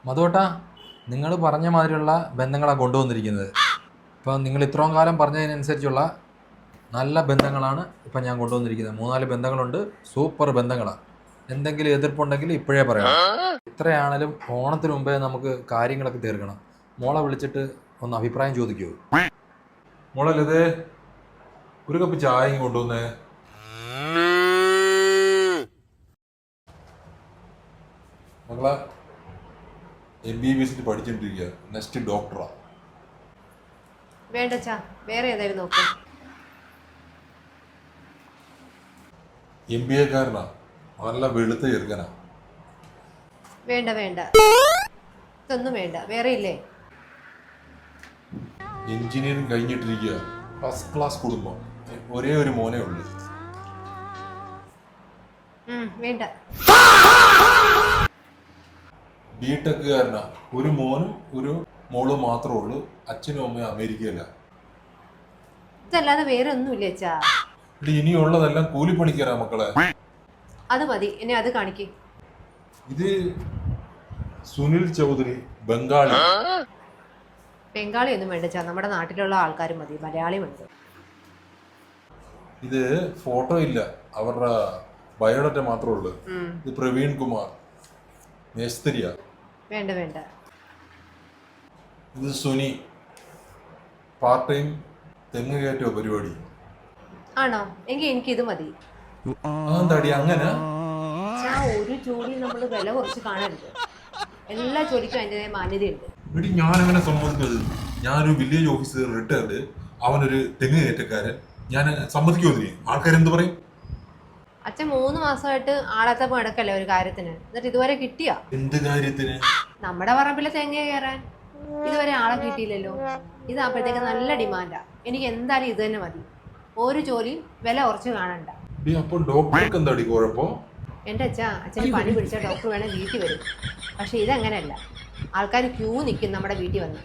മധുവേട്ടാ, നിങ്ങൾ പറഞ്ഞ മാതിരിയുള്ള ബന്ധങ്ങളാണ് കൊണ്ടുവന്നിരിക്കുന്നത്. ഇപ്പം നിങ്ങൾ ഇത്രയും കാലം പറഞ്ഞതിനനുസരിച്ചുള്ള നല്ല ബന്ധങ്ങളാണ് ഇപ്പം ഞാൻ കൊണ്ടുവന്നിരിക്കുന്നത്. 3-4 ബന്ധങ്ങളുണ്ട്, സൂപ്പർ ബന്ധങ്ങളാണ്. എന്തെങ്കിലും എതിർപ്പുണ്ടെങ്കിൽ ഇപ്പോഴേ പറയണം. ഇത്രയാണേലും ഓണത്തിന് മുമ്പേ നമുക്ക് കാര്യങ്ങളൊക്കെ തീർക്കണം. മോളെ വിളിച്ചിട്ട് ഒന്ന് അഭിപ്രായം ചോദിക്കുമോ? മോളെ ലതേ, ഒരു കപ്പ് ചായ കൊണ്ടുവന്നേ. മകളെ MBBS പഠിച്ചോണ്ടിരിക്കുക, നെക്സ്റ്റ് ഡോക്ടറാ. വേണ്ട ചാ, വേറെ ഏതായാലും നോക്ക്. MBA കാരനാ, നല്ല വെളുത്ത ചെറുക്കനാ. വേണ്ട വേണ്ട, ഇതൊന്നും വേണ്ട. വേറെ ഇല്ലേ? എഞ്ചിനീയറിംഗ് കഴിഞ്ഞിട്ടിരിക്കുക, ഫസ്റ്റ് ക്ലാസ് കുടുംബം, ഒരേ ഒരു മോനേ ഉള്ളൂ. വേണ്ട. B.Tech കാരനാ, ഒരു മോനും ഒരു മോളും മാത്രമേ ഉള്ളൂ. അച്ഛനും അമ്മയും അമേരിക്കയില. ഇതല്ലാതെ വേറെ ഒന്നുമില്ല ചാ. ഇനിയുള്ളതെല്ലാം കൂലിപ്പണിക്കാരാ മക്കളെ. അത് മതി, എന്നെ അത് കാണിക്ക്. ഇത് സുനിൽ ചൗധരി, ബംഗാളി. ബംഗാളി ഒന്നും വേണ്ട ചാ, നമ്മുടെ നാട്ടിലുള്ള ആൾക്കാർ മതി, മലയാളി മതി. ഇത് ഫോട്ടോ ഇല്ല, അവരുടെ ബയോഡാറ്റ മാത്രമേ ഉള്ളൂ. ഇത് പ്രവീൺ കുമാർ, മേസ്ത്രിയാ. വേണ്ട വേണ്ട. ഇത് സുനി, പാർട്ട് ടൈം തെങ്ങ് കയറ്റോ പരിപാടി. ആണോ? എങ്കിൽ എനിക്ക് ഇത് മതി. എന്താടി അങ്ങനെ? ചാ, ഒരു ജോലി നമ്മൾ വില കുറച്ച് കാണരുത്. എല്ലാ ജോലിക്കും അതിൻ്റെതായ മാന്യതയുണ്ട്. എടി, ഞാനങ്ങനെ സമ്മതിക്കുന്നത്? ഞാനൊരു വില്ലേജ് ഓഫീസർ റിട്ടയർഡ്, അവനൊരു തെങ്ങ് കയറ്റക്കാരൻ. ഞാൻ സമ്മതിക്കുമോ? ആൾക്കാരെന്ത് പറയും? അച്ഛൻ 3 മാസമായിട്ട് ആളാത്തപ്പോ കിടക്കല്ലേ ഒരു കാര്യത്തിന്, എന്നിട്ട് ഇതുവരെ കിട്ടിയാ? എന്ത് കാര്യത്തിന്? നമ്മുടെ പറമ്പിലെ തെങ്ങ കയറാൻ ഇതുവരെ ആളെ കിട്ടിയില്ലല്ലോ. ഇതാകുമ്പോഴത്തേക്ക് നല്ല ഡിമാൻഡാ. എനിക്ക് എന്തായാലും ഇത് തന്നെ മതി. ഒരു ജോലിയും വില കുറച്ച് കാണണ്ട. അപ്പൊ ഡോക്ടർക്ക് എന്താടി കുഴപ്പം? എൻ്റെ അച്ഛന് പണി പിടിച്ച ഡോക്ടർ വേണേൽ വീട്ടിൽ വരും. പക്ഷെ ഇതങ്ങനെയല്ല, ആൾക്കാർ ക്യൂ നിൽക്കും നമ്മുടെ വീട്ടിൽ വന്ന്.